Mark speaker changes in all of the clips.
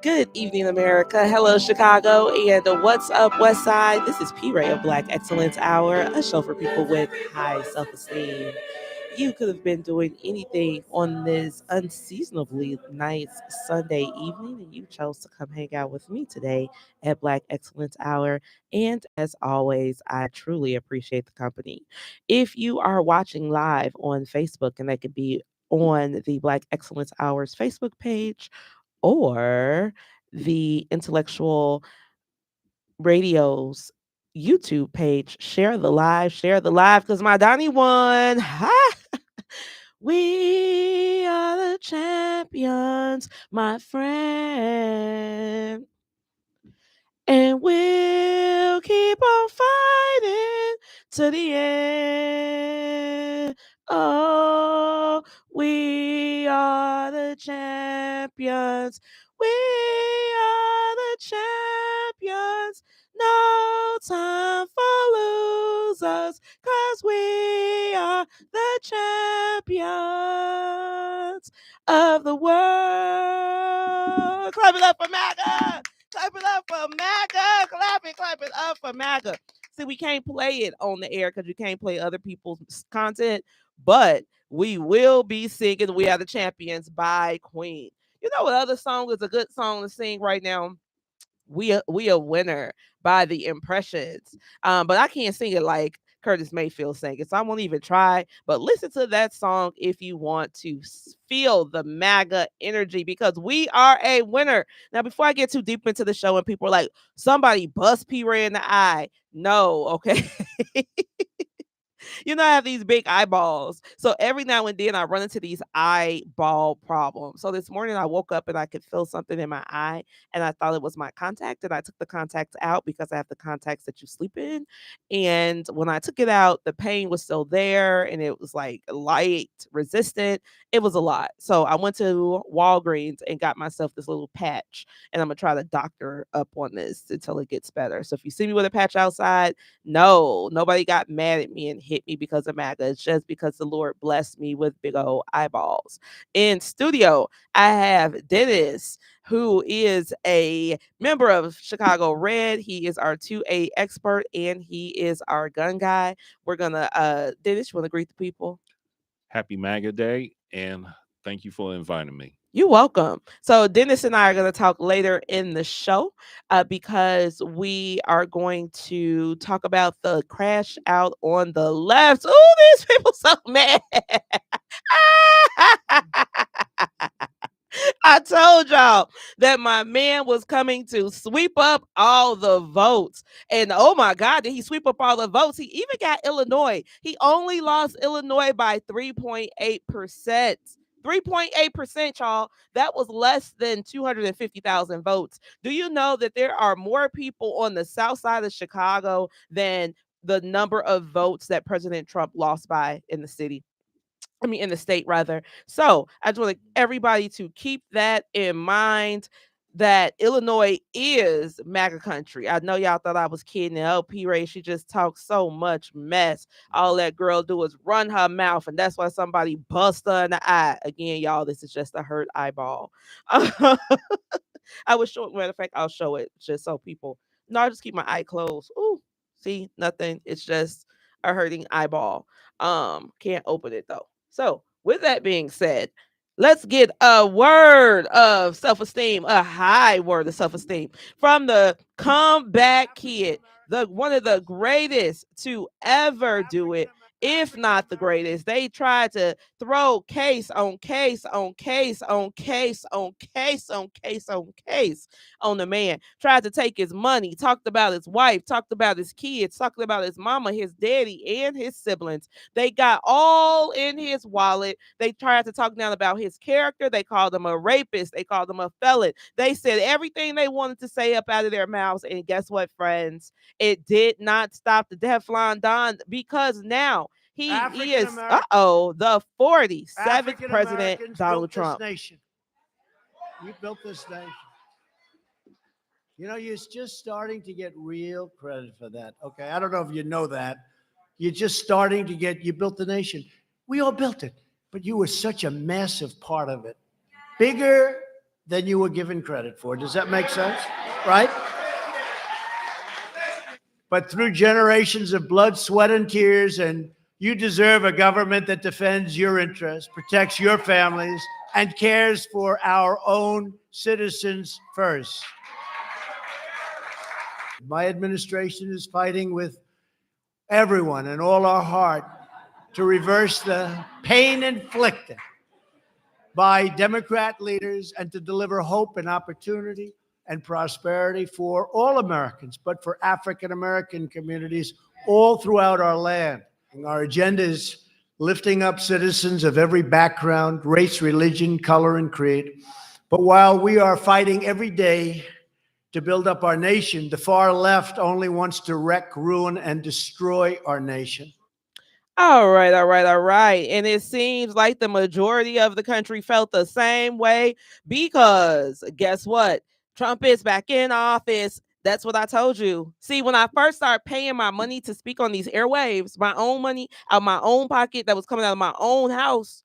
Speaker 1: Good evening, America. Hello, Chicago. And what's up, West Side? This is P Ray of Black Excellence Hour, a show for people with high self-esteem. You could have been doing anything on this unseasonably nice Sunday evening, and you chose to come hang out with me today at Black Excellence Hour. And as always, I truly appreciate the company. If you are watching live on Facebook, and that could be on the Black Excellence Hours Facebook page or the Intellectual Radio's YouTube page, share the live, because my Donnie won. Ha! We are the champions, my friend. And we'll keep on fighting to the end. Oh, we are the champions. We are the champions. No time for losers, 'cause we are the champions of the world. Clap it up for MAGA. Clap it up for MAGA. Clap it up for MAGA. See, we can't play it on the air because you can't play other people's content, but we will be singing We Are the Champions by Queen. You know what other song is a good song to sing right now? We a winner by the Impressions. But I can't sing it like Curtis Mayfield sang it, so I won't even try. But listen to that song if you want to feel the MAGA energy, because we are a winner. Now, before I get too deep into the show and people are like, somebody bust P Ray in the eye. No, okay. You know, I have these big eyeballs. So every now and then I run into these eyeball problems. So this morning I woke up and I could feel something in my eye, and I thought it was my contact. And I took the contacts out because I have the contacts that you sleep in. And when I took it out, the pain was still there and it was like light resistant. It was a lot. So I went to Walgreens and got myself this little patch, and I'm going to try to doctor up on this until it gets better. So if you see me with a patch outside, no, nobody got mad at me and hit me because of MAGA. It's just because the Lord blessed me with big old eyeballs. In studio, I have Dennis, who is a member of Chicago Red. He is our 2A expert and he is our gun guy. We're gonna Dennis, you want to greet the people?
Speaker 2: Happy MAGA Day, and thank you for inviting me.
Speaker 1: You're welcome. So Dennis and I are going to talk later in the show because we are going to talk about the crash out on the left. Oh, these people so mad. I told y'all that my man was coming to sweep up all the votes. And oh my God, did he sweep up all the votes? He even got Illinois. He only lost Illinois by 3.8%. 3.8%, y'all. That was less than 250,000 votes. Do you know that there are more people on the south side of Chicago than the number of votes that President Trump lost by in the city? In the state rather. So I just want everybody to keep that in mind, that Illinois is MAGA country. I know y'all thought I was kidding. Oh, P Ray, she just talks so much mess. All that girl do is run her mouth, and that's why somebody bust her in the eye. Again, y'all, this is just a hurt eyeball. I was showing, matter of fact, I'll show it just so people. No, I just keep my eye closed. Ooh, see, nothing. It's just a hurting eyeball. Can't open it though. So, with that being said, let's get a word of self-esteem, a high word of self-esteem from the comeback kid, the one of the greatest to ever do it, if not the greatest. They tried to throw case on case on case on case on case on case on case on the man. Tried to take his money, talked about his wife, talked about his kids, talked about his mama, his daddy, and his siblings. They got all in his wallet. They tried to talk down about his character. They called him a rapist. They called him a felon. They said everything they wanted to say up out of their mouths. And guess what, friends? It did not stop the Teflon Don, because now he is, the 47th president, Donald Trump.
Speaker 3: Nation. You built this nation. You know, you're just starting to get real credit for that. Okay, I don't know if you know that. You're just starting to get, you built the nation. We all built it, but you were such a massive part of it. Bigger than you were given credit for. Does that make sense? Right? But through generations of blood, sweat, and tears, and you deserve a government that defends your interests, protects your families, and cares for our own citizens first. My administration is fighting with everyone and all our heart to reverse the pain inflicted by Democrat leaders and to deliver hope and opportunity and prosperity for all Americans, but for African American communities all throughout our land. And our agenda is lifting up citizens of every background, race, religion, color, and creed. But while we are fighting every day to build up our nation, the far left only wants to wreck, ruin, and destroy our nation.
Speaker 1: All right, all right, all right. And it seems like the majority of the country felt the same way because guess what? Trump is back in office. That's what I told you. See, when I first started paying my money to speak on these airwaves, my own money out of my own pocket that was coming out of my own house,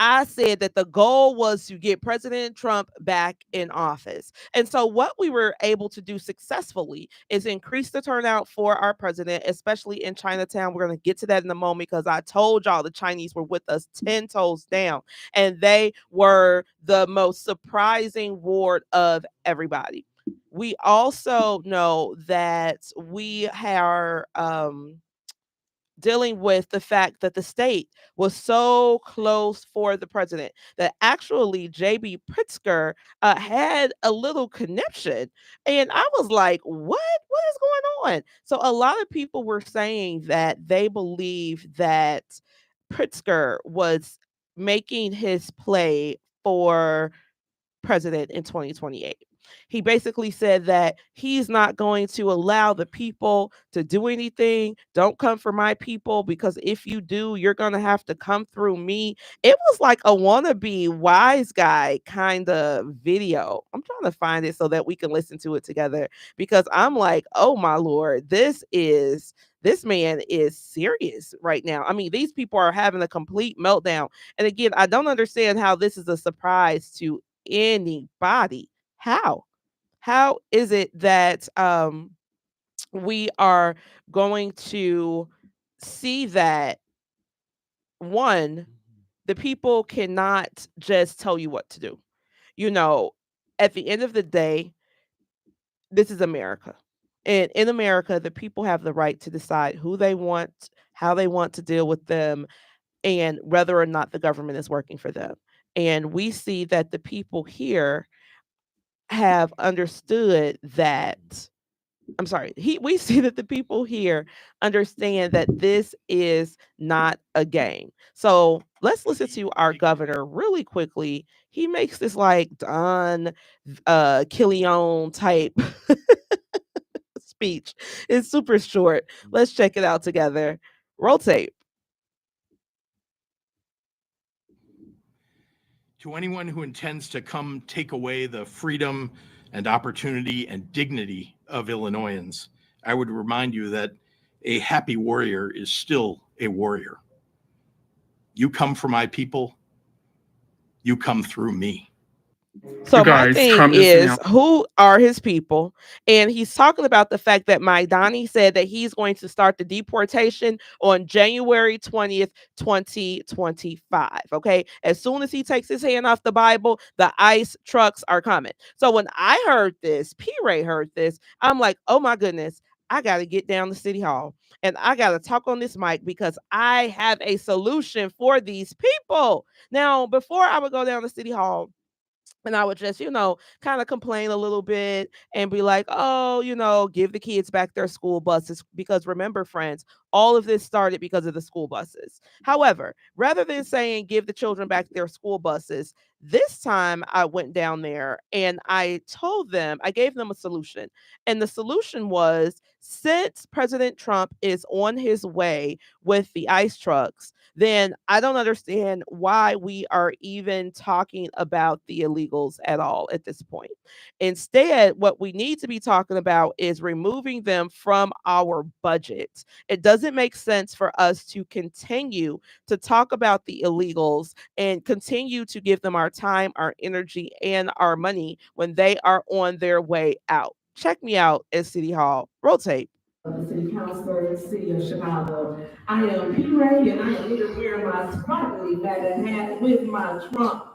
Speaker 1: I said that the goal was to get President Trump back in office. And so, what we were able to do successfully is increase the turnout for our president, especially in Chinatown. We're going to get to that in a moment because I told y'all the Chinese were with us 10 toes down, and they were the most surprising ward of everybody. We also know that we are dealing with the fact that the state was so close for the president that actually JB Pritzker had a little connection. And I was like, what is going on? So a lot of people were saying that they believe that Pritzker was making his play for president in 2028. He basically said that he's not going to allow the people to do anything. Don't come for my people because if you do, you're going to have to come through me. It was like a wannabe wise guy kind of video. I'm trying to find it so that we can listen to it together because I'm like, oh my Lord, this man is serious right now. I mean, these people are having a complete meltdown. And again, I don't understand how this is a surprise to anybody. How? How is it that we are going to see that one, the people cannot just tell you what to do? You know, at the end of the day, this is America. And in America, the people have the right to decide who they want, how they want to deal with them, and whether or not the government is working for them. And we see that the people here have understood that I'm sorry, we see that the people here understand that this is not a game. So let's listen to our governor really quickly. He makes this like Don Killion type speech. It's super short. Let's check it out together. Roll tape.
Speaker 4: To anyone who intends to come take away the freedom and opportunity and dignity of Illinoisans, I would remind you that a happy warrior is still a warrior. You come for my people, you come through me.
Speaker 1: So my thing is, who are his people? And he's talking about the fact that Maidani said that he's going to start the deportation on January 20th, 2025. Okay. As soon as he takes his hand off the Bible, the ICE trucks are coming. So when I heard this, P. Ray heard this, I'm like, oh my goodness, I got to get down to City Hall and I got to talk on this mic because I have a solution for these people. Now, before I would go down to City Hall, and I would just, kind of complain a little bit and be like, oh, give the kids back their school buses. Because remember, friends, all of this started because of the school buses. However, rather than saying give the children back their school buses, this time I went down there and I told them, I gave them a solution. And the solution was since President Trump is on his way with the ICE trucks, then I don't understand why we are even talking about the illegals at all at this point. Instead, what we need to be talking about is removing them from our budget. It doesn't doesn't make sense for us to continue to talk about the illegals and continue to give them our time, our energy, and our money when they are on their way out. Check me out at City Hall. Roll tape.
Speaker 5: The city councilor in the city of Chicago. I am P. Ray, and I am here wearing my sparkly MAGA hat with my Trump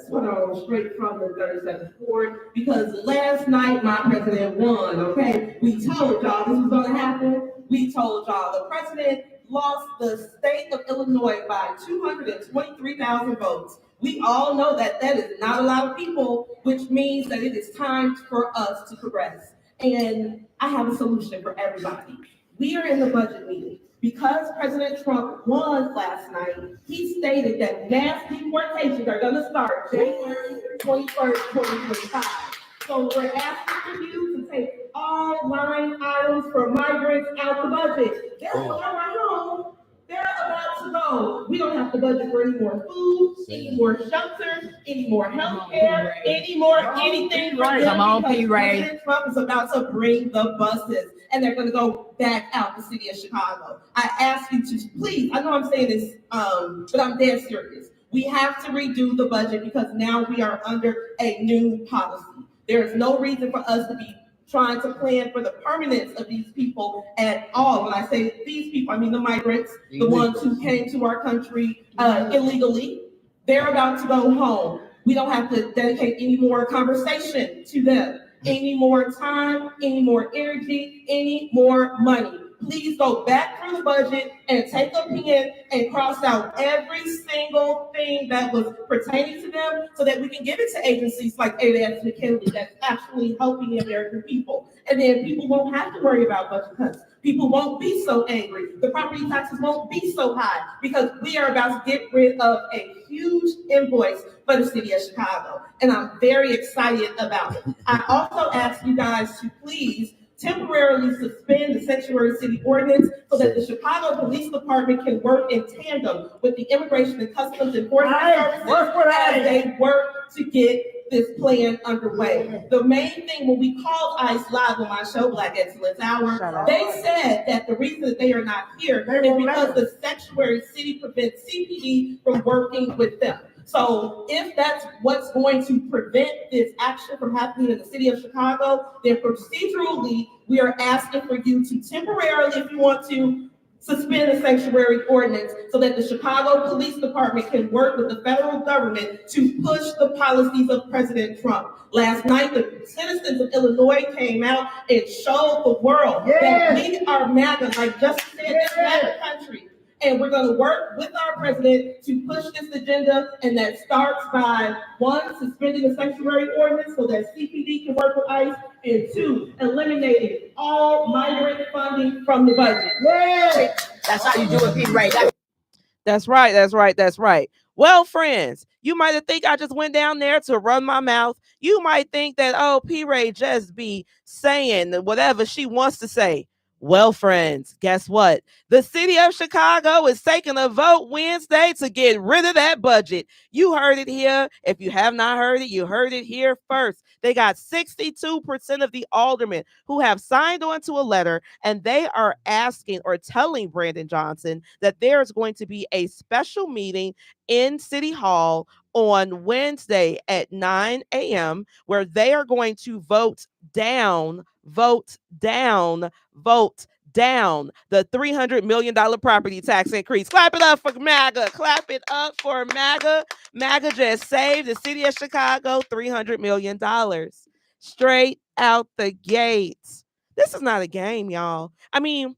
Speaker 5: sweater on straight from the 37th Ward, because last night my president won, okay? We told y'all this was gonna happen. We told y'all the president lost the state of Illinois by 223,000 votes. We all know that that is not a lot of people, which means that it is time for us to progress. And I have a solution for everybody. We are in the budget meeting. Because President Trump won last night, he stated that mass deportations are going to start January 21st, 2025. So we're asking for you to take all line items for migrants out the budget. They're going right home. They're about to go. We don't have to budget for any more food, any more shelter, any more health care, any more anything for them.
Speaker 6: Come on, P. Ray.
Speaker 5: President Trump is about to bring the buses, and they're going to go back out the city of Chicago. I ask you to please, I know I'm saying this, but I'm dead serious. We have to redo the budget because now we are under a new policy. There is no reason for us to be trying to plan for the permanence of these people at all. When I say these people, I mean the migrants, the ones who came to our country illegally. They're about to go home. We don't have to dedicate any more conversation to them, any more time, any more energy, any more money. Please go back through the budget and take a pen and cross out every single thing that was pertaining to them so that we can give it to agencies like ADAS McKinley that's actually helping the American people. And then people won't have to worry about budget cuts. People won't be so angry. The property taxes won't be so high because we are about to get rid of a huge invoice for the city of Chicago. And I'm very excited about it. I also ask you guys to please temporarily suspend the sanctuary city ordinance so that the Chicago Police Department can work in tandem with the Immigration and Customs Enforcement Services as they work to get this plan underway. The main thing when we called ICE live on my show, Black Excellence Hour, they said that the reason that they are not here is because the sanctuary city prevents CPD from working with them. So if that's what's going to prevent this action from happening in the city of Chicago, then procedurally, we are asking for you to temporarily, if you want to, suspend the sanctuary ordinance so that the Chicago Police Department can work with the federal government to push the policies of President Trump. Last night, the citizens of Illinois came out and showed the world that we are MAGA, like Justice said, this MAGA country. And we're going to work with our president to push this agenda, and that starts by, one, suspending the sanctuary ordinance so that CPD can work with ICE, and two, eliminating all migrant funding from the budget.
Speaker 6: That's how you do it, P. Ray.
Speaker 1: That's right. That's right. That's right. Well, friends, you might have think I just went down there to run my mouth. You might think that, oh, P. Ray just be saying whatever she wants to say. Well, friends, guess what? The city of Chicago is taking a vote Wednesday to get rid of that budget. You heard it here. If you have not heard it, you heard it here first. They got 62% of the aldermen who have signed on to a letter, and they are asking or telling Brandon Johnson that there is going to be a special meeting in City Hall on Wednesday at 9 a.m. where they are going to vote down the $300 million property tax increase. Clap it up for MAGA. Clap it up for MAGA. MAGA just saved the city of Chicago $300 million. Straight out the gates. This is not a game, y'all. I mean,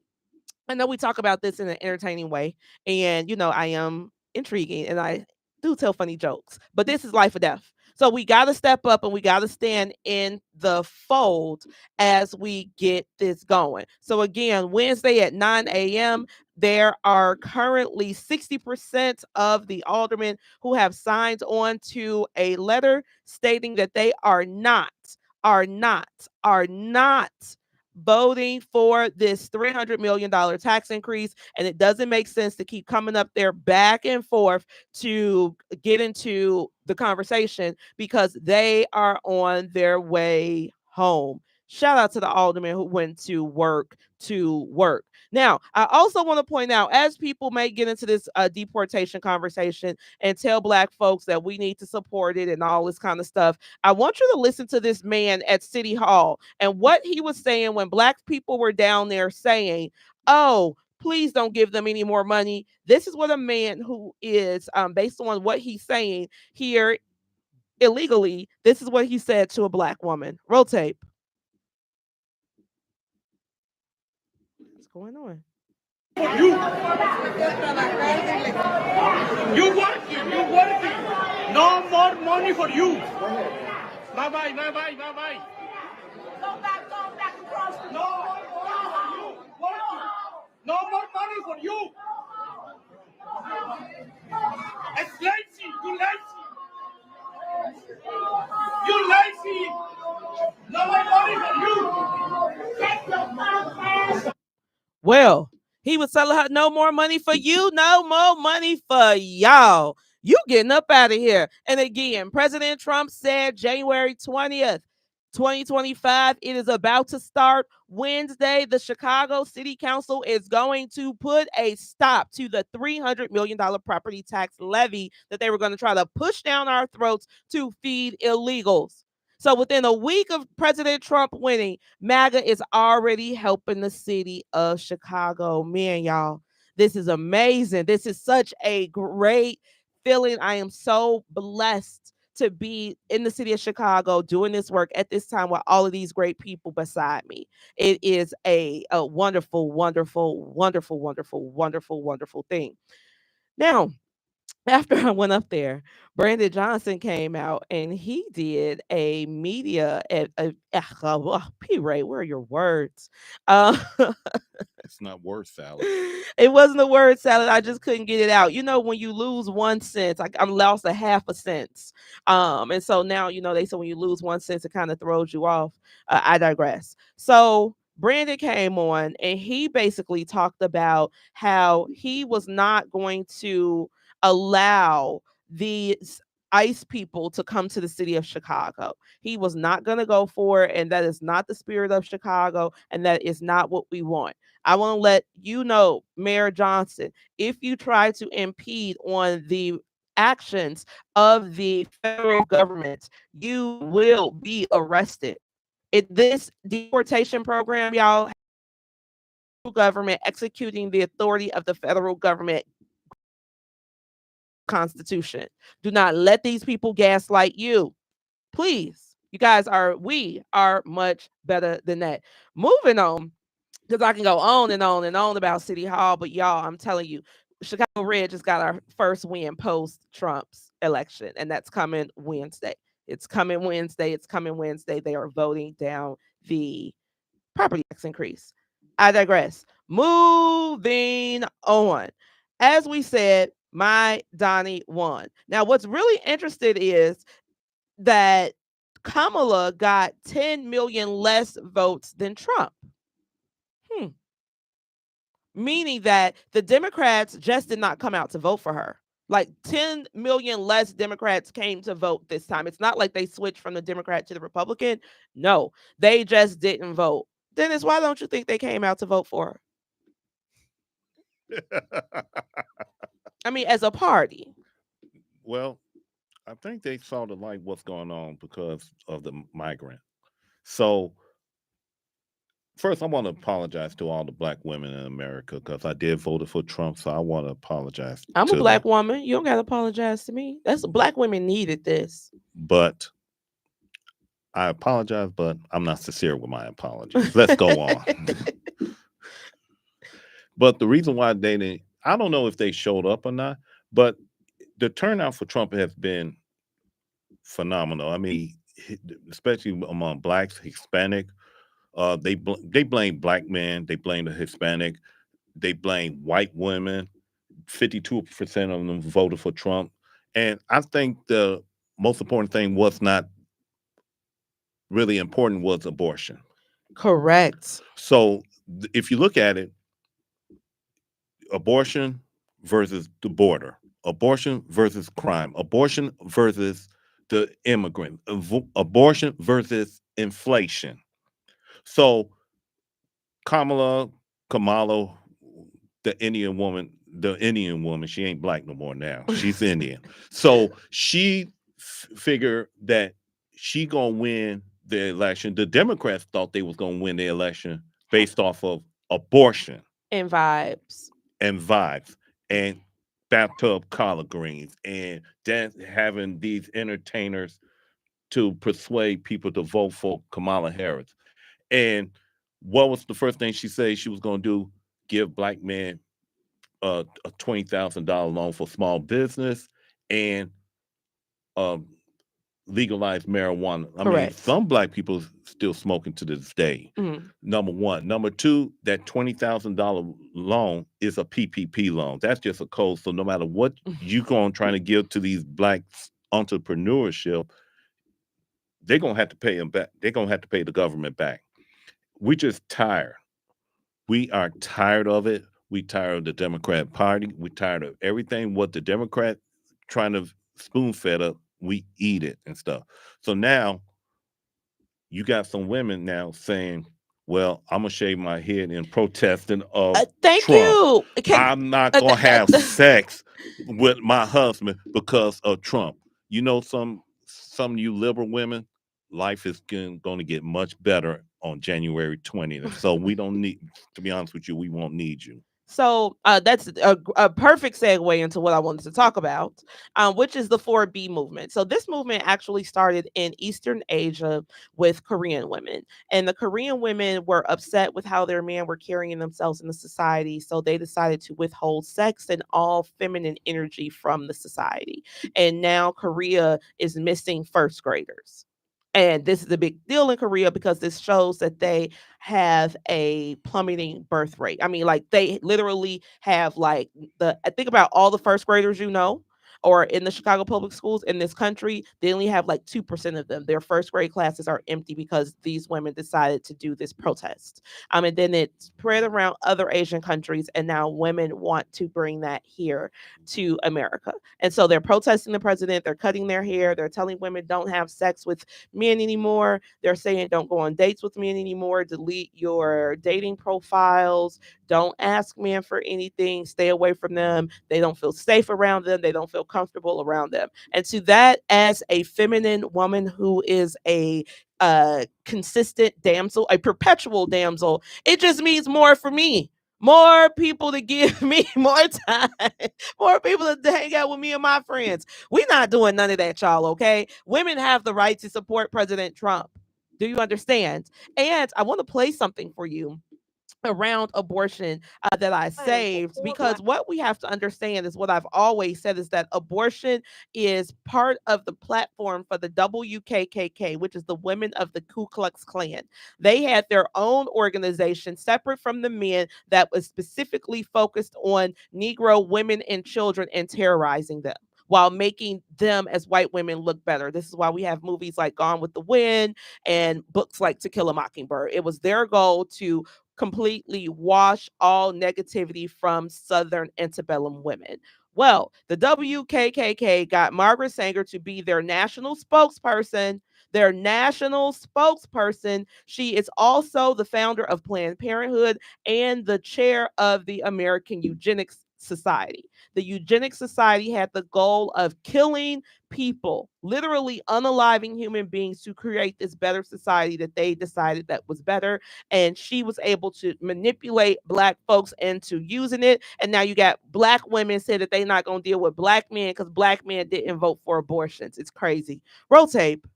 Speaker 1: I know we talk about this in an entertaining way, and, you know, I am intriguing, and I do tell funny jokes, but this is life or death. So we got to step up and we got to stand in the fold as we get this going. So again, Wednesday at 9 a.m., there are currently 60% of the aldermen who have signed on to a letter stating that they are not voting for this $300 million tax increase. And it doesn't make sense to keep coming up there back and forth to get into the conversation because they are on their way home. Shout out to the aldermen who went to work to work. Now, I also want to point out, as people may get into this deportation conversation and tell Black folks that we need to support it and all this kind of stuff, I want you to listen to this man at City Hall and what he was saying when Black people were down there saying, oh, please don't give them any more money. This is what a man who is, based on what he's saying here illegally, this is what he said to a Black woman. Roll tape. What's going on?
Speaker 7: You working. No more money for you. Bye bye. Go back across the No more money for you. It's lazy. You lazy. No more money for you. Take your mouth.
Speaker 1: Well, he was telling her, no more money for you, no more money for y'all. You getting up out of here. And again, President Trump said January 20th, 2025, it is about to start Wednesday. The Chicago City Council is going to put a stop to the $300 million property tax levy that they were going to try to push down our throats to feed illegals. So within a week of President Trump winning, MAGA is already helping the city of Chicago. Man, y'all, this is amazing. This is such a great feeling. I am so blessed to be in the city of Chicago doing this work at this time with all of these great people beside me. It is a wonderful, wonderful, wonderful, wonderful, wonderful, wonderful thing. Now, after I went up there, Brandon Johnson came out and he did a media P. Ray, where are your words?
Speaker 2: It's not word salad.
Speaker 1: It wasn't a word salad. I just couldn't get it out. You know, when you lose 1 cent, I'm lost a half a cent. And so now, they say when you lose 1 cent, it kind of throws you off. I digress. So Brandon came on and he basically talked about how he was not going to allow these ICE people to come to the city of Chicago. He was not going to go for it, and that is not the spirit of Chicago, and that is not what we want. I want to let you know, Mayor Johnson, if you try to impede on the actions of the federal government, you will be arrested. This deportation program, y'all, government executing the authority of the federal government Constitution. Do not let these people gaslight you. Please. We are much better than that. Moving on, because I can go on and on and on about City Hall, but y'all, I'm telling you, Chicago Red just got our first win post Trump's election, and that's coming Wednesday. It's coming Wednesday. They are voting down the property tax increase. I digress. Moving on. As we said, my Donnie won. Now, what's really interesting is that Kamala got 10 million less votes than Trump. Meaning that the Democrats just did not come out to vote for her. Like 10 million less Democrats came to vote this time. It's not like they switched from the Democrat to the Republican. No, they just didn't vote. Dennis, why don't you think they came out to vote for her? I mean, as a party.
Speaker 2: Well, I think they saw the light what's going on because of the migrant. So first, I want to apologize to all the Black women in America because I did vote for Trump, so I want to apologize.
Speaker 1: I'm a Black woman. You don't got to apologize to me. Black women needed this.
Speaker 2: But I apologize, but I'm not sincere with my apologies. Let's go on. But the reason why they didn't, I don't know if they showed up or not, but the turnout for Trump has been phenomenal. I mean, especially among Blacks, Hispanic. They blame Black men. They blame the Hispanic. They blame white women. 52% of them voted for Trump. And I think the most important thing was not really important was abortion.
Speaker 1: Correct.
Speaker 2: So if you look at it, abortion versus the border, abortion versus crime, abortion versus the immigrant, abortion versus inflation. So Kamala, the Indian woman, she ain't black no more now. She's Indian. So she figured that she gonna win the election. The Democrats thought they was gonna win the election based off of abortion
Speaker 1: And vibes.
Speaker 2: and bathtub collard greens and having these entertainers to persuade people to vote for Kamala Harris. And what was the first thing she said she was going to do? Give black men a $20,000 loan for small business and legalize marijuana. I mean, some black people still smoking to this day. Number one. Number two, that $20,000 loan is a PPP loan. That's just a code. So no matter what you going trying to give to these black entrepreneurship, they're going to have to pay them back. They're going to have to pay the government back. We just tired. We are tired of it. We tired of the Democrat Party. We tired of everything what the Democrat trying to spoon fed up. We eat it and stuff. So now you got some women now saying, well, I'm going to shave my head in protesting of
Speaker 1: thank
Speaker 2: Trump.
Speaker 1: you.
Speaker 2: I'm not going to have sex with my husband because of Trump. You know, some of you liberal women, life is going to get much better on January 20th. So we don't need, to be honest with you, we won't need you.
Speaker 1: So that's a perfect segue into what I wanted to talk about, which is the 4B movement. So this movement actually started in Eastern Asia with Korean women. And the Korean women were upset with how their men were carrying themselves in the society. So they decided to withhold sex and all feminine energy from the society. And now Korea is missing first graders. And this is a big deal in Korea because this shows that they have a plummeting birth rate. I mean, like they literally have I think about all the first graders, or in the Chicago public schools in this country, they only have like 2% of them. Their first grade classes are empty because these women decided to do this protest. And then it spread around other Asian countries, and now women want to bring that here to America. And so they're protesting the president. They're cutting their hair. They're telling women don't have sex with men anymore. They're saying don't go on dates with men anymore. Delete your dating profiles. Don't ask men for anything. Stay away from them. They don't feel safe around them. They don't feel comfortable around them. And to that, as a feminine woman who is a consistent damsel, a perpetual damsel, it just means more for me. More people to give me more time, more people to hang out with me and my friends. We're not doing none of that, y'all, okay? Women have the right to support President Trump. Do you understand? And I want to play something for you around abortion that I saved, because what we have to understand is what I've always said is that abortion is part of the platform for the WKKK, which is the Women of the Ku Klux Klan. They had their own organization separate from the men that was specifically focused on Negro women and children and terrorizing them, while making them as white women look better. This is why we have movies like Gone with the Wind and books like To Kill a Mockingbird. It was their goal to completely wash all negativity from Southern antebellum women. Well, the WKKK got Margaret Sanger to be their national spokesperson. She is also the founder of Planned Parenthood and the chair of the American Eugenics Society. The Eugenics Society had the goal of killing people, literally unaliving human beings, to create this better society that they decided that was better. And she was able to manipulate Black folks into using it. And now you got Black women saying that they're not going to deal with Black men because Black men didn't vote for abortions. It's crazy. Roll tape.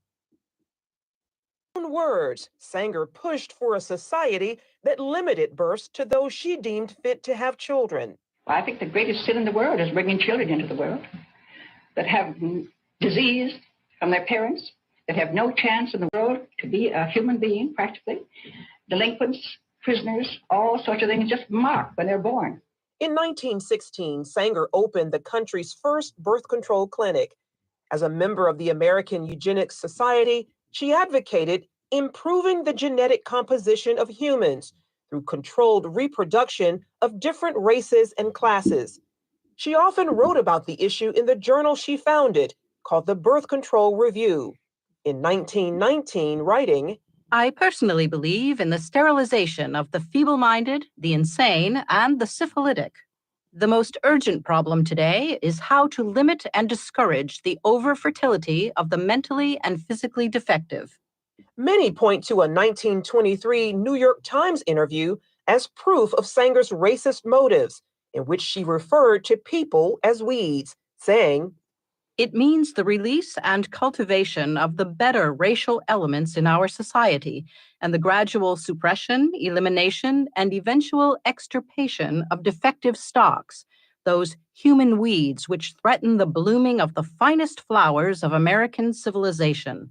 Speaker 8: Words, Sanger pushed for a society that limited births to those she deemed fit to have children.
Speaker 9: Well, I think the greatest sin in the world is bringing children into the world that have disease from their parents, that have no chance in the world to be a human being, practically. Delinquents, prisoners, all sorts of things just marked when they're born.
Speaker 8: In 1916, Sanger opened the country's first birth control clinic. As a member of the American Eugenics Society, she advocated improving the genetic composition of humans through controlled reproduction of different races and classes. She often wrote about the issue in the journal she founded, called the Birth Control Review. In 1919, writing,
Speaker 10: I personally believe in the sterilization of the feeble-minded, the insane, and the syphilitic. The most urgent problem today is how to limit and discourage the over-fertility of the mentally and physically defective.
Speaker 8: Many point to a 1923 New York Times interview as proof of Sanger's racist motives, in which she referred to people as weeds, saying,
Speaker 10: "It means the release and cultivation of the better racial elements in our society, and the gradual suppression, elimination, and eventual extirpation of defective stocks, those human weeds which threaten the blooming of the finest flowers of American civilization."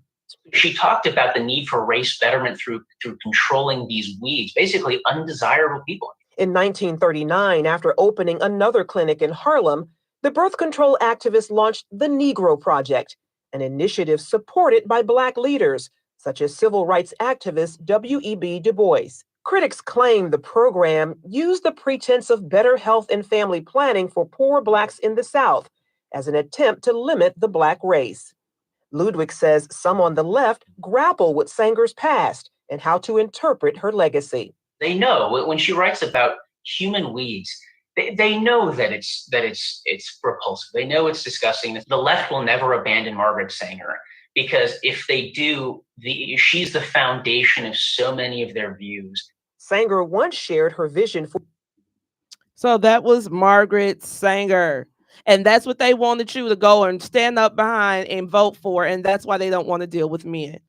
Speaker 11: She talked about the need for race betterment through controlling these weeds, basically undesirable people.
Speaker 8: In 1939, after opening another clinic in Harlem, the birth control activist launched the Negro Project, an initiative supported by Black leaders, such as civil rights activist W.E.B. Du Bois. Critics claim the program used the pretense of better health and family planning for poor Blacks in the South as an attempt to limit the Black race. Ludwig says some on the left grapple with Sanger's past and how to interpret her legacy.
Speaker 11: They know when she writes about human weeds, they know that it's repulsive. They know it's disgusting. The left will never abandon Margaret Sanger because if they do, she's the foundation of so many of their views.
Speaker 8: Sanger once shared her vision for.
Speaker 1: So that was Margaret Sanger. And that's what they wanted you to go and stand up behind and vote for. And that's why they don't want to deal with men.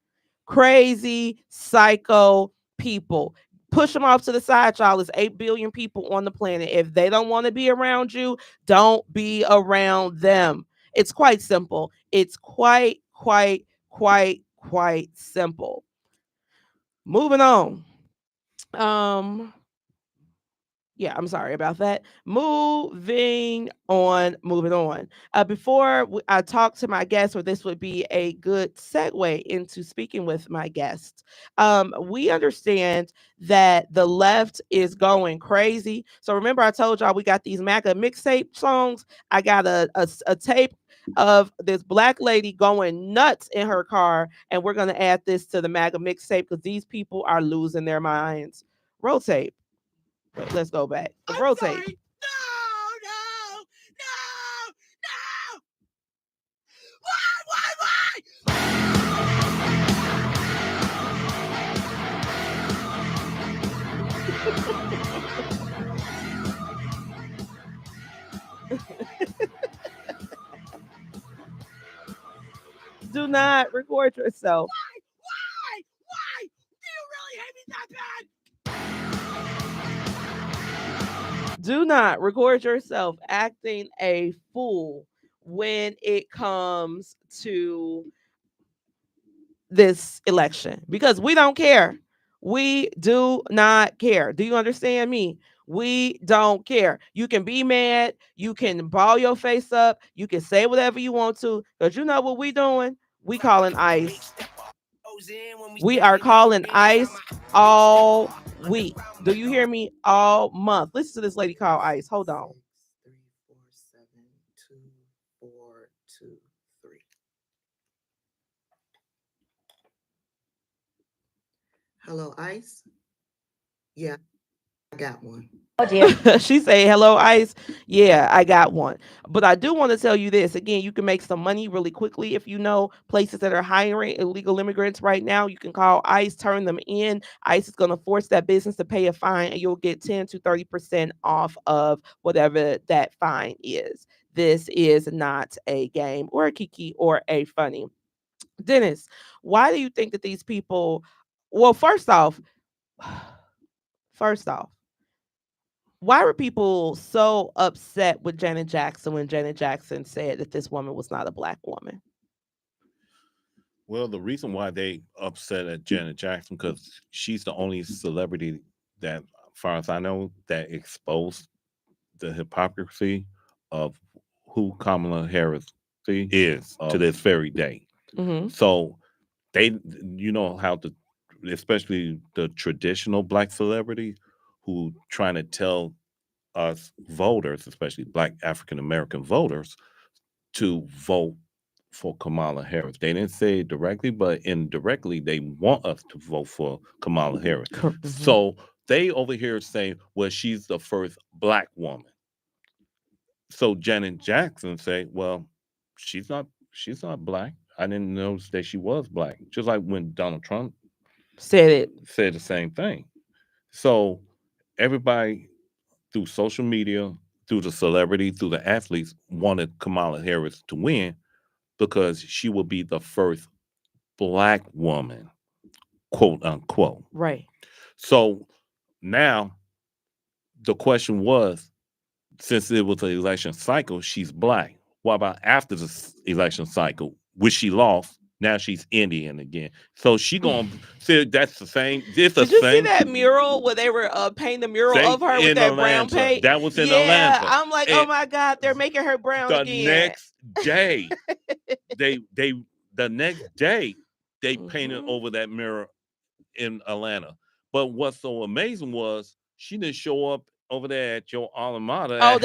Speaker 1: Crazy, psycho people. Push them off to the side, y'all. There's 8 billion people on the planet. If they don't want to be around you, don't be around them. It's quite simple. It's quite simple. Moving on. Yeah, I'm sorry about that. Moving on. Before I talk to my guest, or this would be a good segue into speaking with my guest. We understand that the left is going crazy. So remember, I told y'all we got these MAGA mixtape songs. I got a tape of this Black lady going nuts in her car, and we're going to add this to the MAGA mixtape because these people are losing their minds. Roll tape. Wait, let's go back. Rotate.
Speaker 7: No.
Speaker 1: Do not record yourself.
Speaker 7: Why? Do you really hate me that bad?
Speaker 1: Do not record yourself acting a fool when it comes to this election, because we don't care. We do not care. Do you understand me? We don't care. You can be mad. You can ball your face up. You can say whatever you want to, because you know what we doing? We calling ICE. We are calling ICE all week. Do you hear me? All month. Listen to this lady call ICE. Hold on.
Speaker 12: 3, 4, 7, 2, 4, 2, 3. Hello, ICE? Yeah, I got one.
Speaker 1: Oh, dear. She say, hello, ICE. Yeah, I got one. But I do want to tell you this. Again, you can make some money really quickly if you know places that are hiring illegal immigrants right now. You can call ICE, turn them in. ICE is going to force that business to pay a fine, and you'll get 10 to 30% off of whatever that fine is. This is not a game or a kiki or a funny. Dennis, why do you think that these people, well, first off, why were people so upset with Janet Jackson when Janet Jackson said that this woman was not a Black woman?
Speaker 2: Well, the reason why they upset at Janet Jackson, because she's the only celebrity that, as far as I know, that exposed the hypocrisy of who Kamala Harris is to this very day.
Speaker 1: Mm-hmm.
Speaker 2: So they, you know how especially the traditional Black celebrities who trying to tell us voters, especially Black African American voters, to vote for Kamala Harris. They didn't say it directly, but indirectly, they want us to vote for Kamala Harris. So they over here saying, well, she's the first black woman. So Janet Jackson say, well, she's not black. I didn't notice that she was black. Just like when Donald Trump
Speaker 1: said
Speaker 2: the same thing. So everybody through social media, through the celebrity, through the athletes, wanted Kamala Harris to win because she will be the first black woman, quote unquote.
Speaker 1: Right.
Speaker 2: So now the question was, since it was an election cycle, she's black. What about after the election cycle, which she lost? Now she's Indian again. So she gonna say that's the same. It's the
Speaker 1: Did you see
Speaker 2: same.
Speaker 1: that mural where they were painting the mural of her with that brown
Speaker 2: Atlanta.
Speaker 1: paint?
Speaker 2: That was in
Speaker 1: yeah,
Speaker 2: Atlanta.
Speaker 1: I'm like,
Speaker 2: And
Speaker 1: oh my God, they're making her brown
Speaker 2: the
Speaker 1: again.
Speaker 2: next day, the next day they painted over that mirror in Atlanta. But what's so amazing was she didn't show up over there at your alma mater.
Speaker 1: Oh,
Speaker 2: at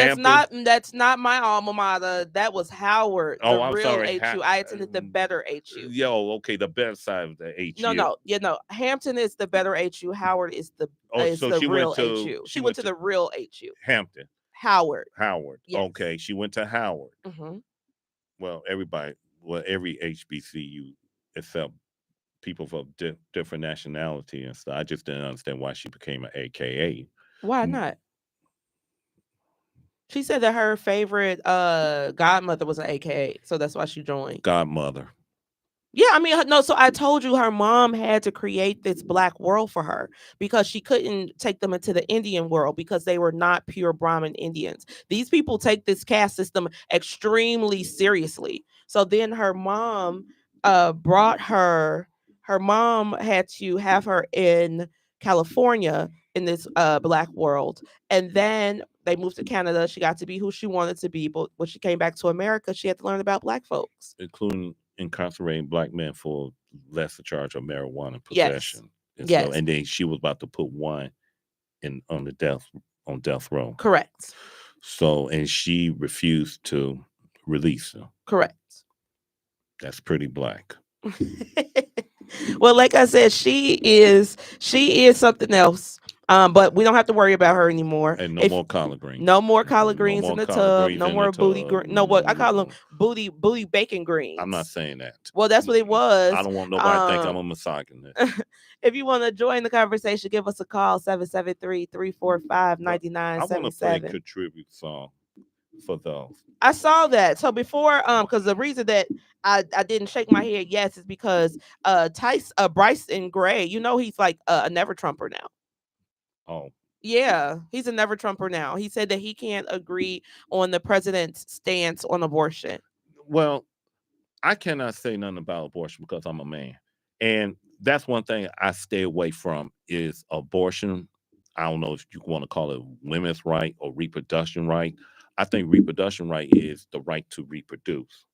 Speaker 1: that's not my alma mater. That was Howard, the
Speaker 2: I'm
Speaker 1: real
Speaker 2: sorry,
Speaker 1: HU. I attended the better HU.
Speaker 2: Okay, the better side of the HU.
Speaker 1: No. Hampton is the better HU. Howard is the
Speaker 2: she
Speaker 1: real
Speaker 2: went to
Speaker 1: HU. She went to the real HU.
Speaker 2: Hampton.
Speaker 1: Howard.
Speaker 2: Yes. Okay, she went to Howard.
Speaker 1: Mm-hmm.
Speaker 2: Well, every HBCU except people of different nationality and stuff. I just didn't understand why she became an AKA.
Speaker 1: Why not? She said that her favorite godmother was an AKA, so that's why she joined.
Speaker 2: Godmother.
Speaker 1: Yeah, I mean, no, so I told you her mom had to create this black world for her because she couldn't take them into the Indian world because they were not pure Brahmin Indians. These people take this caste system extremely seriously. So then her mom her mom had to have her in California in this black world. And then they moved to Canada. She got to be who she wanted to be. But when she came back to America, she had to learn about black folks.
Speaker 2: Including incarcerating black men for lesser charge of marijuana possession.
Speaker 1: Yes.
Speaker 2: And then she was about to put one on death row.
Speaker 1: Correct.
Speaker 2: So, and she refused to release her.
Speaker 1: Correct.
Speaker 2: That's pretty black.
Speaker 1: Well, like I said, she is something else. But we don't have to worry about her anymore.
Speaker 2: And no more collard greens.
Speaker 1: No more collard greens in the tub. No more booty greens. No, what I call them booty bacon greens.
Speaker 2: I'm not saying that.
Speaker 1: Well, that's what it was.
Speaker 2: I don't want nobody to think I'm a misogynist.
Speaker 1: If you want to join the conversation, give us a call, 773-345-9977.
Speaker 2: I want to play a contribute song for those.
Speaker 1: I saw that. So before, because the reason that I didn't shake my head yes is because Bryson Gray, he's like a never Trumper now.
Speaker 2: Oh.
Speaker 1: Yeah, he's a never Trumper now. He said that he can't agree on the president's stance on abortion.
Speaker 2: Well, I cannot say nothing about abortion because I'm a man. And that's one thing I stay away from is abortion. I don't know if you want to call it women's right or reproduction right. I think reproduction right is the right to reproduce.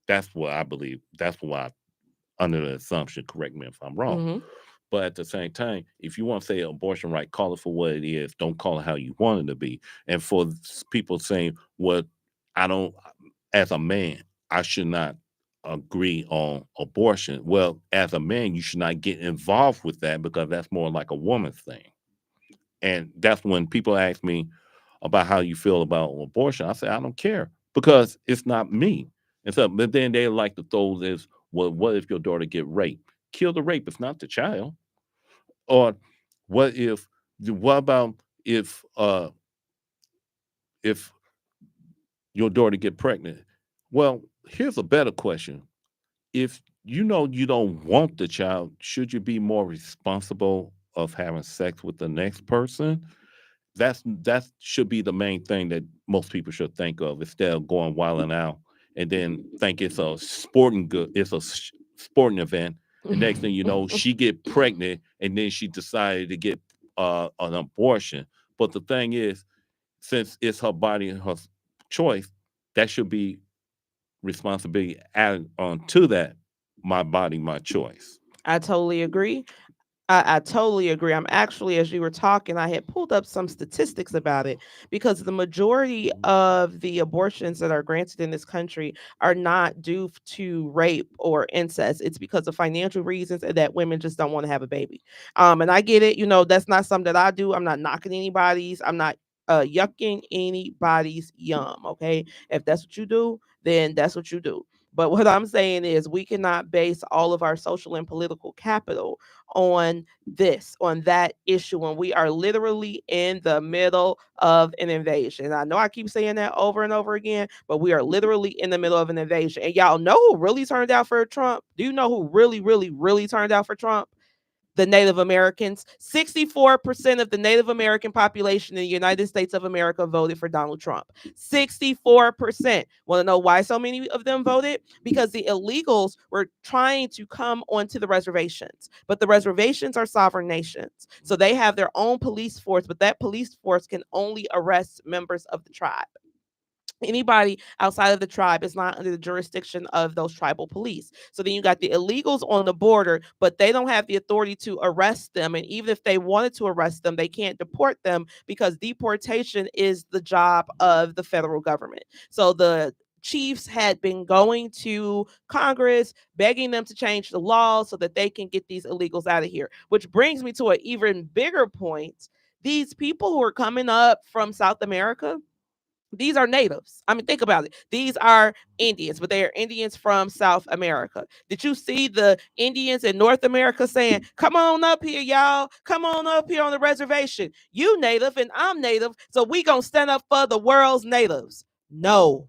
Speaker 2: That's what I believe. That's why, under the assumption, correct me if I'm wrong.
Speaker 1: Mm-hmm.
Speaker 2: But at the same time, if you want to say abortion right, call it for what it is. Don't call it how you want it to be. And for people saying, well, as a man, I should not agree on abortion. Well, as a man, you should not get involved with that because that's more like a woman's thing. And that's when people ask me about how you feel about abortion. I say, I don't care because it's not me. And so, but then they like to throw this, well, what if your daughter get raped? Kill the rapist, not the child. Or what about if your daughter get pregnant? Well, here's a better question. If you don't want the child, should you be more responsible of having sex with the next person? That should be the main thing that most people should think of instead of going wilding out and then think it's a sporting event. The next thing you know, she get pregnant and then she decided to get an abortion. But the thing is, since it's her body and her choice, that should be responsibility added on to that. My body, my choice.
Speaker 1: I totally agree. I totally agree. I'm actually, as you were talking, I had pulled up some statistics about it because the majority of the abortions that are granted in this country are not due to rape or incest. It's because of financial reasons and that women just don't want to have a baby. And I get it. That's not something that I do. I'm not knocking anybody's. I'm not yucking anybody's yum. Okay, if that's what you do, then that's what you do. But what I'm saying is, we cannot base all of our social and political capital on that issue when we are literally in the middle of an invasion. I know I keep saying that over and over again, but we are literally in the middle of an invasion. And y'all know who really turned out for Trump? Do you know who really, really, really turned out for Trump? The Native Americans. 64% of the Native American population in the United States of America voted for Donald Trump. 64%. Want to know why so many of them voted? Because the illegals were trying to come onto the reservations, but the reservations are sovereign nations. So they have their own police force, but that police force can only arrest members of the tribe. Anybody outside of the tribe is not under the jurisdiction of those tribal police. So then you got the illegals on the border, but they don't have the authority to arrest them. And even if they wanted to arrest them, they can't deport them because deportation is the job of the federal government. So the chiefs had been going to Congress, begging them to change the law so that they can get these illegals out of here, which brings me to an even bigger point. These people who are coming up from South America, these are natives. I mean, think about it. These are Indians, but they are Indians from South America. Did you see the Indians in North America saying, come on up here, y'all. Come on up here on the reservation. You native and I'm native, so we gonna stand up for the world's natives. No.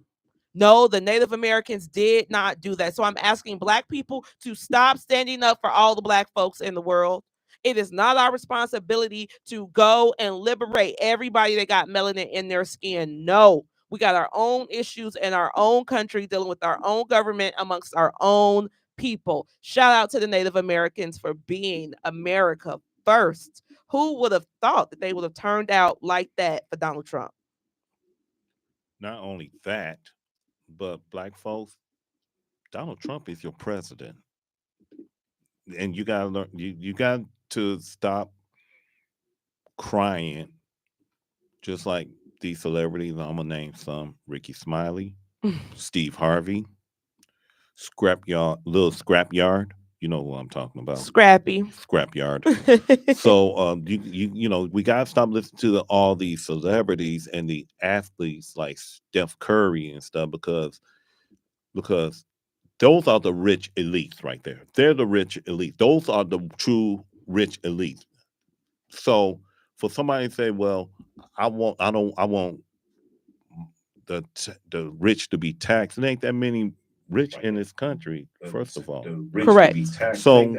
Speaker 1: No, the Native Americans did not do that. So I'm asking Black people to stop standing up for all the Black folks in the world. It is not our responsibility to go and liberate everybody that got melanin in their skin. No, we got our own issues in our own country, dealing with our own government amongst our own people. Shout out to the Native Americans for being America first. Who would have thought that they would have turned out like that for Donald Trump?
Speaker 2: Not only that, but Black folks, Donald Trump is your president. And you gotta learn, you got to stop crying, just like these celebrities. I'm gonna name some: Ricky Smiley, Steve Harvey, Little Scrapyard. You know who I'm talking about.
Speaker 1: Scrappy.
Speaker 2: Scrapyard. So we gotta stop listening to all these celebrities and the athletes like Steph Curry and stuff because those are the rich elites right there. They're the rich elite. Those are the true rich elites. So for somebody to say, "Well, I want the rich to be taxed," there ain't that many rich in this country. First of all,
Speaker 1: correct.
Speaker 2: So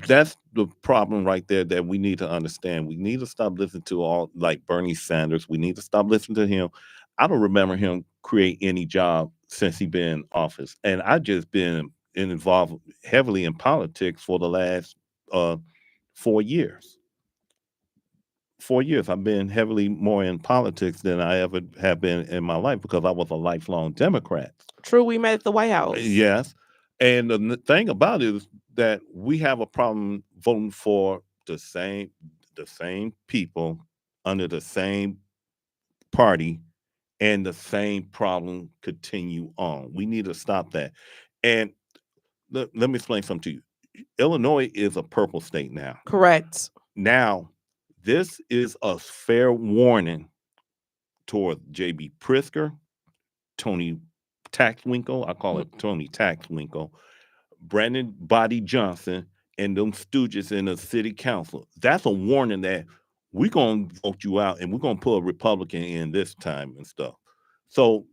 Speaker 2: that's the problem right there that we need to understand. We need to stop listening to all like Bernie Sanders. We need to stop listening to him. I don't remember him create any job since he been in office, and I just been involved heavily in politics for the last 4 years. 4 years, I've been heavily more in politics than I ever have been in my life because I was a lifelong Democrat.
Speaker 1: True, we met at the White House.
Speaker 2: Yes, and the thing about it is that we have a problem voting for the same people under the same party, and the same problem continue on. We need to stop that. And let me explain something to you. Illinois is a purple state now.
Speaker 1: Correct.
Speaker 2: Now, this is a fair warning toward J.B. Pritzker, Tony Taxwinkle, I call it Tony Taxwinkle, Brandon Body Johnson, and them stooges in the city council. That's a warning that we're going to vote you out and we're going to put a Republican in this time and stuff. So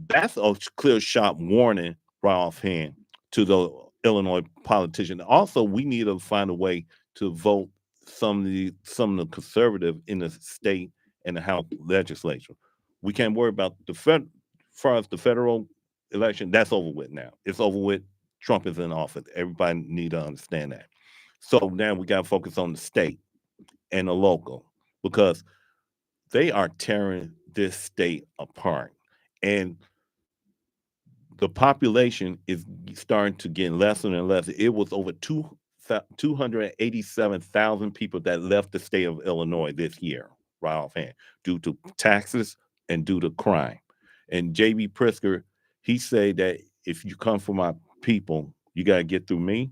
Speaker 2: that's a clear shot warning right offhand to the Illinois politician. Also, we need to find a way to vote some of the conservative in the state and the House legislature. We can't worry about as far as the federal election. That's over with now. It's over with. Trump is in office. Everybody need to understand that. So now we got to focus on the state and the local because they are tearing this state apart. And the population is starting to get lesser and lesser. It was over 287,000 people that left the state of Illinois this year, right offhand, due to taxes and due to crime. And J.B. Pritzker, he said that if you come from my people, you got to get through me.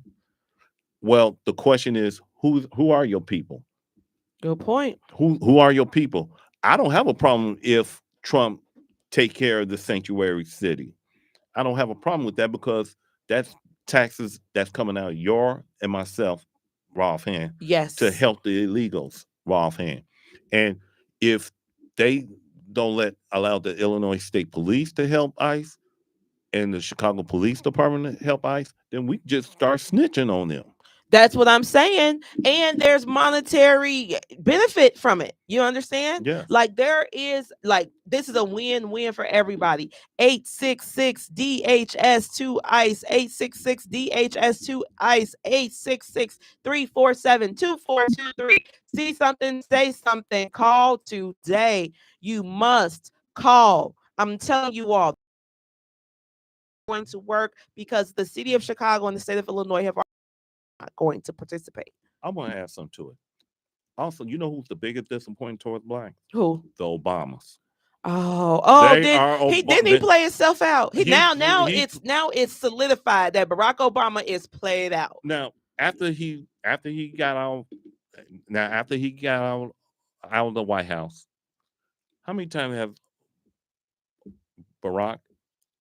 Speaker 2: Well, the question is, who are your people?
Speaker 1: Good point.
Speaker 2: Who are your people? I don't have a problem if Trump take care of the sanctuary city. I don't have a problem with that because that's taxes that's coming out of your and myself raw offhand
Speaker 1: Yes.
Speaker 2: to help the illegals raw offhand. And if they don't allow the Illinois State Police to help ICE and the Chicago Police Department to help ICE, then we just start snitching on them.
Speaker 1: That's what I'm saying. And there's monetary benefit from it. You understand?
Speaker 2: Yeah.
Speaker 1: Like there is, like, this is a win-win for everybody. 866-DHS2-ICE, 866-DHS2-ICE, 866-347-2423. See something, say something, call today. You must call. I'm telling you all, going to work because the city of Chicago and the state of Illinois have not going to participate.
Speaker 2: I'm going to add something to it. Also, you know who's the biggest disappointment towards black?
Speaker 1: Who?
Speaker 2: The Obamas.
Speaker 1: Didn't he play himself out? Now it's solidified that Barack Obama is played out.
Speaker 2: Now, after he got out of the White House, how many times have Barack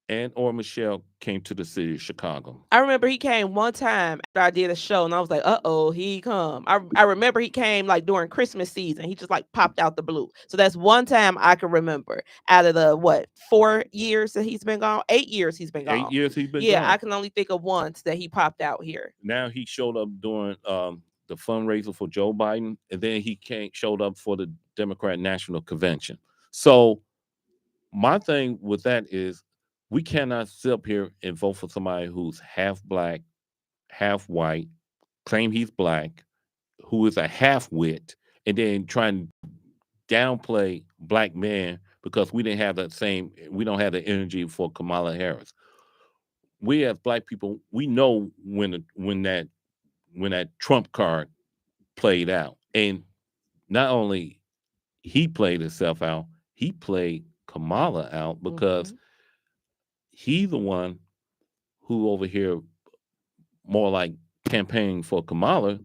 Speaker 2: and or Michelle came to the city of Chicago?
Speaker 1: I remember he came one time after I did a show, and I was like, "Uh-oh, he come." I remember he came like during Christmas season. He just like popped out the blue. So that's one time I can remember out of the 4 years that he's been gone. 8 years he's been gone.
Speaker 2: 8 years he's been
Speaker 1: Yeah,
Speaker 2: gone.
Speaker 1: I can only think of once that he popped out here.
Speaker 2: Now he showed up during the fundraiser for Joe Biden, and then he showed up for the Democrat National Convention. So my thing with that is, we cannot sit up here and vote for somebody who's half black, half white, claim he's black, who is a half-wit, and then try and downplay black men because we don't have the energy for Kamala Harris. We as black people, we know when that Trump card played out. And not only he played himself out, he played Kamala out because he's the one who over here more like campaigning for Kamala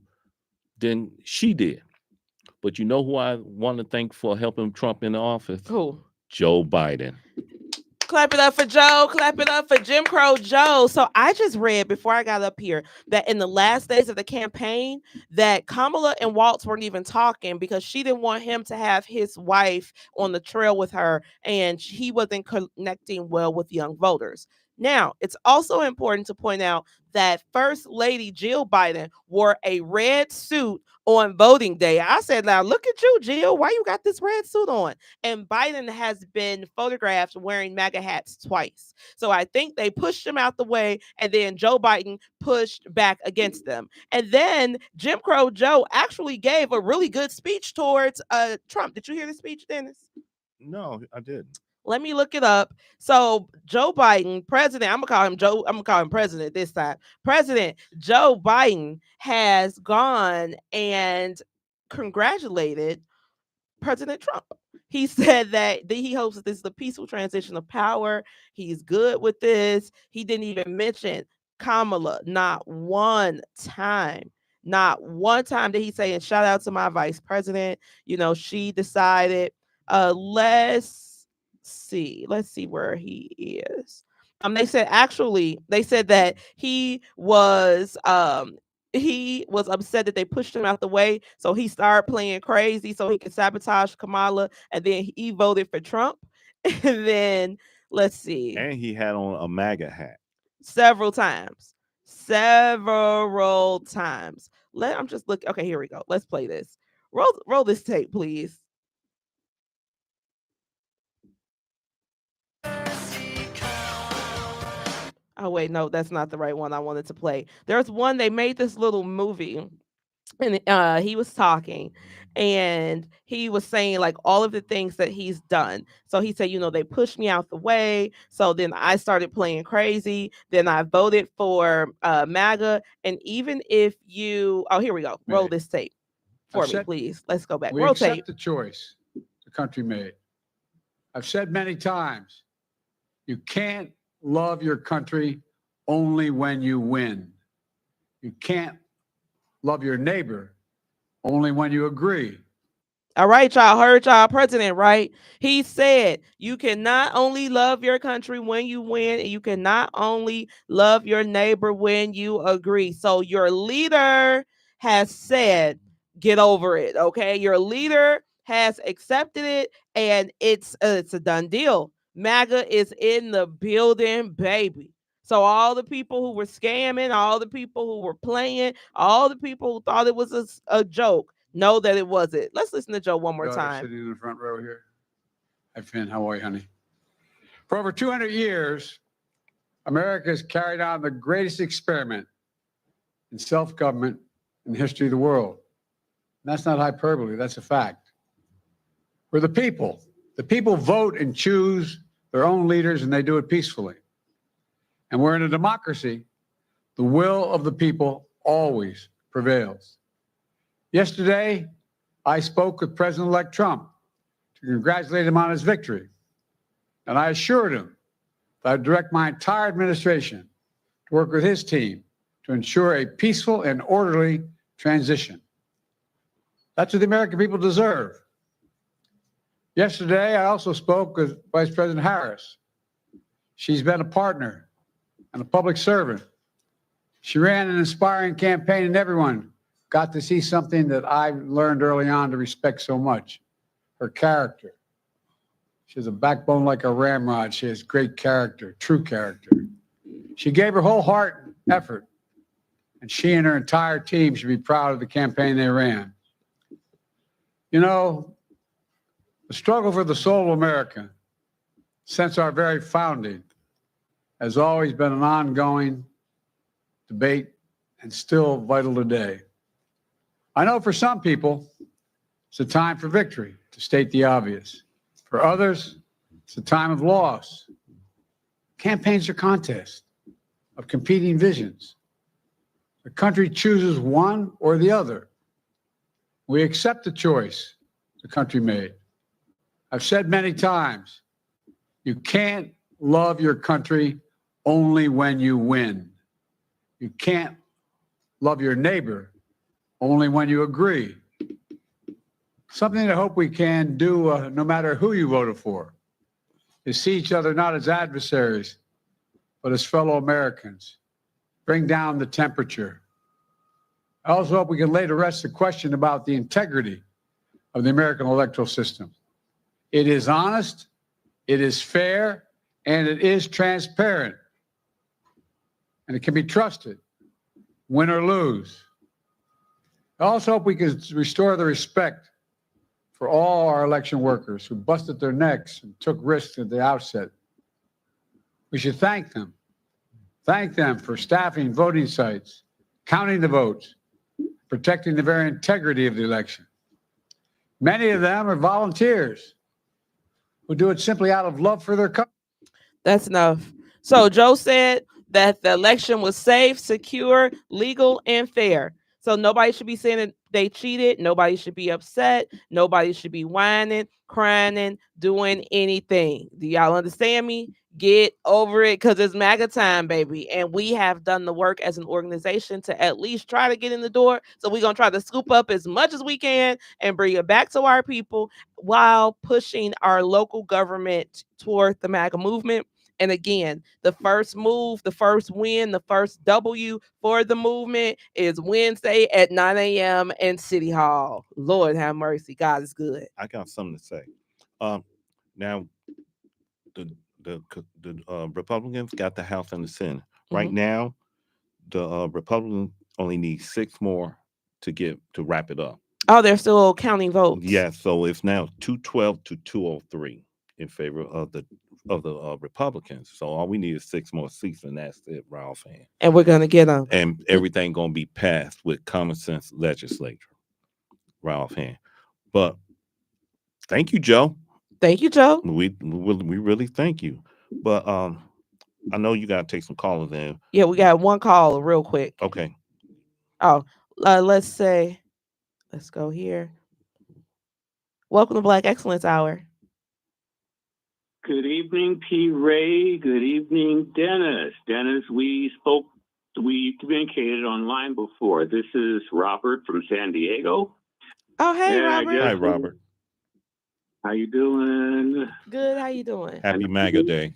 Speaker 2: than she did. But you know who I want to thank for helping Trump in the office?
Speaker 1: Who?
Speaker 2: Joe Biden.
Speaker 1: Clap it up for Joe. Clap it up for Jim Crow Joe. So I just read before I got up here that in the last days of the campaign that Kamala and Waltz weren't even talking because she didn't want him to have his wife on the trail with her, and he wasn't connecting well with young voters. Now, it's also important to point out that First Lady Jill Biden wore a red suit on voting day. I said, now look at you, Jill. Why you got this red suit on? And Biden has been photographed wearing MAGA hats twice. So I think they pushed him out the way, and then Joe Biden pushed back against them. And then Jim Crow Joe actually gave a really good speech towards Trump. Did you hear the speech, Dennis?
Speaker 2: No, I didn't.
Speaker 1: Let me look it up. So Joe Biden, president, I'm gonna call him president this time. President Joe Biden has gone and congratulated President Trump. He said that he hopes that this is a peaceful transition of power. He's good with this. He didn't even mention Kamala, not one time. Not one time did he say, and shout out to my vice president. You know, she decided, let's see where he is. They said that he was upset that they pushed him out the way, so he started playing crazy so he could sabotage Kamala, and then he voted for Trump. And then let's see,
Speaker 2: and he had on a MAGA hat
Speaker 1: several times. I'm just looking. Okay, here we go. Let's play this. Roll this tape, please. Oh, wait, no, that's not the right one I wanted to play. There's one, they made this little movie and he was talking, and he was saying like all of the things that he's done. So he said, they pushed me out the way, so then I started playing crazy, then I voted for MAGA. And even if you here we go, roll this tape for me, please. Let's go back.
Speaker 13: We
Speaker 1: Roll
Speaker 13: accept
Speaker 1: tape.
Speaker 13: the choice the country made. I've said many times, you can't love your country only when you win. You can't love your neighbor only when you agree.
Speaker 1: All right, y'all heard y'all president, right? He said you can not only love your country when you win, and you can not only love your neighbor when you agree. So your leader has said, get over it, okay? Your leader has accepted it, and it's a done deal. MAGA is in the building, baby. So all the people who were scamming, all the people who were playing, all the people who thought it was a joke, know that it wasn't. Let's listen to Joe one more time.
Speaker 13: Sitting in the front row here. Hi, Finn. How are you, honey? For over 200 years, America has carried on the greatest experiment in self-government in the history of the world. And that's not hyperbole. That's a fact. We're the people. The people vote and choose their own leaders, and they do it peacefully. And we're in a democracy. The will of the people always prevails. Yesterday, I spoke with President-elect Trump to congratulate him on his victory. And I assured him that I'd direct my entire administration to work with his team to ensure a peaceful and orderly transition. That's what the American people deserve. Yesterday, I also spoke with Vice President Harris. She's been a partner and a public servant. She ran an inspiring campaign, and everyone got to see something that I learned early on to respect so much, her character. She has a backbone like a ramrod. She has great character, true character. She gave her whole heart and effort, and she and her entire team should be proud of the campaign they ran. The struggle for the soul of America since our very founding has always been an ongoing debate and still vital today. I know for some people, it's a time for victory, to state the obvious. For others, it's a time of loss. Campaigns are contests of competing visions. The country chooses one or the other. We accept the choice the country made. I've said many times, you can't love your country only when you win. You can't love your neighbor only when you agree. Something I hope we can do, no matter who you voted for, is see each other not as adversaries, but as fellow Americans. Bring down the temperature. I also hope we can lay to rest the question about the integrity of the American electoral system. It is honest, it is fair, and it is transparent. And it can be trusted, win or lose. I also hope we can restore the respect for all our election workers who busted their necks and took risks at the outset. We should thank them. Thank them for staffing voting sites, counting the votes, protecting the very integrity of the election. Many of them are volunteers who do it simply out of love for their country.
Speaker 1: That's enough. So Joe said that the election was safe, secure, legal, and fair. So nobody should be saying that they cheated. Nobody should be upset. Nobody should be whining, crying, doing anything. Do y'all understand me? Get over it, because it's MAGA time, baby. And we have done the work as an organization to at least try to get in the door. So we're going to try to scoop up as much as we can and bring it back to our people while pushing our local government toward the MAGA movement. And again, the first move, the first win, the first W for the movement is Wednesday at 9 a.m. in City Hall. Lord have mercy. God is good.
Speaker 2: I got something to say. Now, the Republicans got the House and the Senate. Right now, the Republicans only need 6 more to wrap it up.
Speaker 1: Oh, they're still counting votes.
Speaker 2: Yeah, so it's now 212 to 203 in favor of the of the Republicans. So all we need is 6 more seats, and that's it, Ralph.
Speaker 1: And we're gonna get them.
Speaker 2: And everything gonna be passed with common sense legislature, Ralph. But thank you, Joe.
Speaker 1: Thank you, Joe.
Speaker 2: We really thank you. But I know you gotta take some callers in.
Speaker 1: Yeah, we got one call real quick.
Speaker 2: Okay.
Speaker 1: Oh, let's go here. Welcome to Black Excellence Hour.
Speaker 14: Good evening, P. Ray. Good evening, Dennis. Dennis, we communicated online before. This is Robert from San Diego.
Speaker 1: Oh, hey, Robert.
Speaker 2: Hi, Robert.
Speaker 14: How you doing?
Speaker 1: Good. How you doing?
Speaker 2: Happy MAGA Day.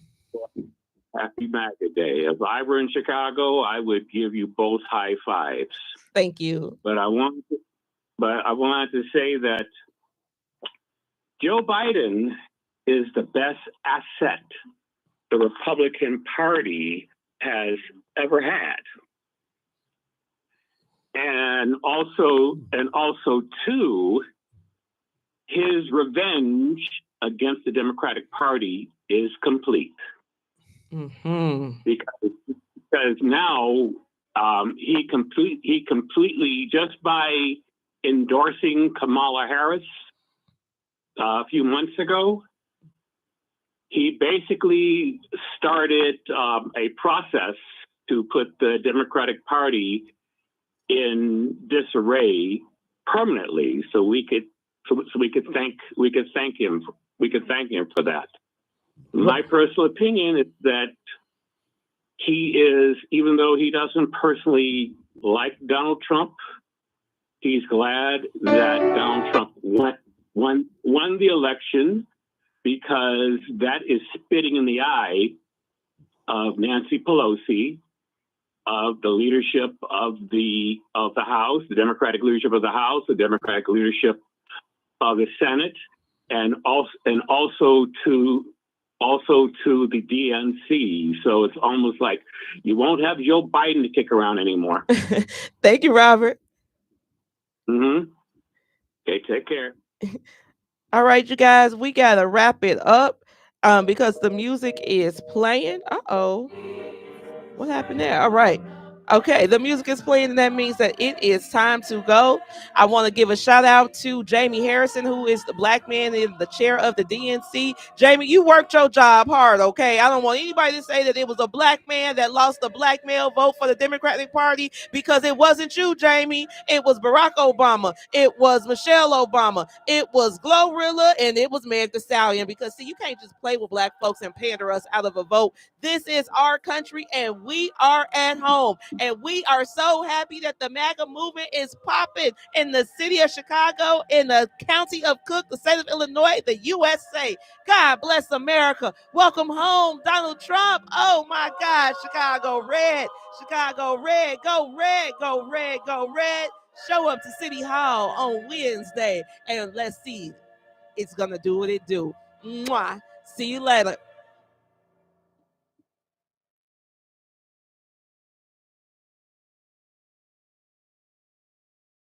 Speaker 14: Happy MAGA Day. If I were in Chicago, I would give you both high fives.
Speaker 1: Thank you.
Speaker 14: But I wanted to say that Joe Biden is the best asset the Republican Party has ever had. And also too, his revenge against the Democratic Party is complete.
Speaker 1: Mm-hmm.
Speaker 14: Because now he completely, just by endorsing Kamala Harris a few months ago, he basically started a process to put the Democratic Party in disarray permanently. So we could thank him for that. My personal opinion is that he is, even though he doesn't personally like Donald Trump, he's glad that Donald Trump won the election, because that is spitting in the eye of Nancy Pelosi, of the leadership of the House, the Democratic leadership of the House, the Democratic leadership of the Senate, and also to the DNC. So it's almost like you won't have Joe Biden to kick around anymore.
Speaker 1: Thank you, Robert.
Speaker 14: Mm-hmm. Okay, take care.
Speaker 1: All right, you guys, we gotta wrap it up because the music is playing. Uh-oh. What happened there? All right. Okay, the music is playing, and that means that it is time to go. I want to give a shout out to Jamie Harrison, who is the black man in the chair of the DNC. Jamie, you worked your job hard, okay? I don't want anybody to say that it was a black man that lost the black male vote for the Democratic Party, because it wasn't you, Jamie. It was Barack Obama. It was Michelle Obama. It was Glorilla, and it was Meg Thee Stallion. Because, see, you can't just play with black folks and pander us out of a vote. This is our country, and we are at home. And we are so happy that the MAGA movement is popping in the city of Chicago, in the county of Cook, the state of Illinois, the USA. God bless America. Welcome home, Donald Trump. Oh, my God. Chicago red. Chicago red. Go red. Go red. Go red. Show up to City Hall on Wednesday, and let's see. It's going to do what it do. Mwah. See you later.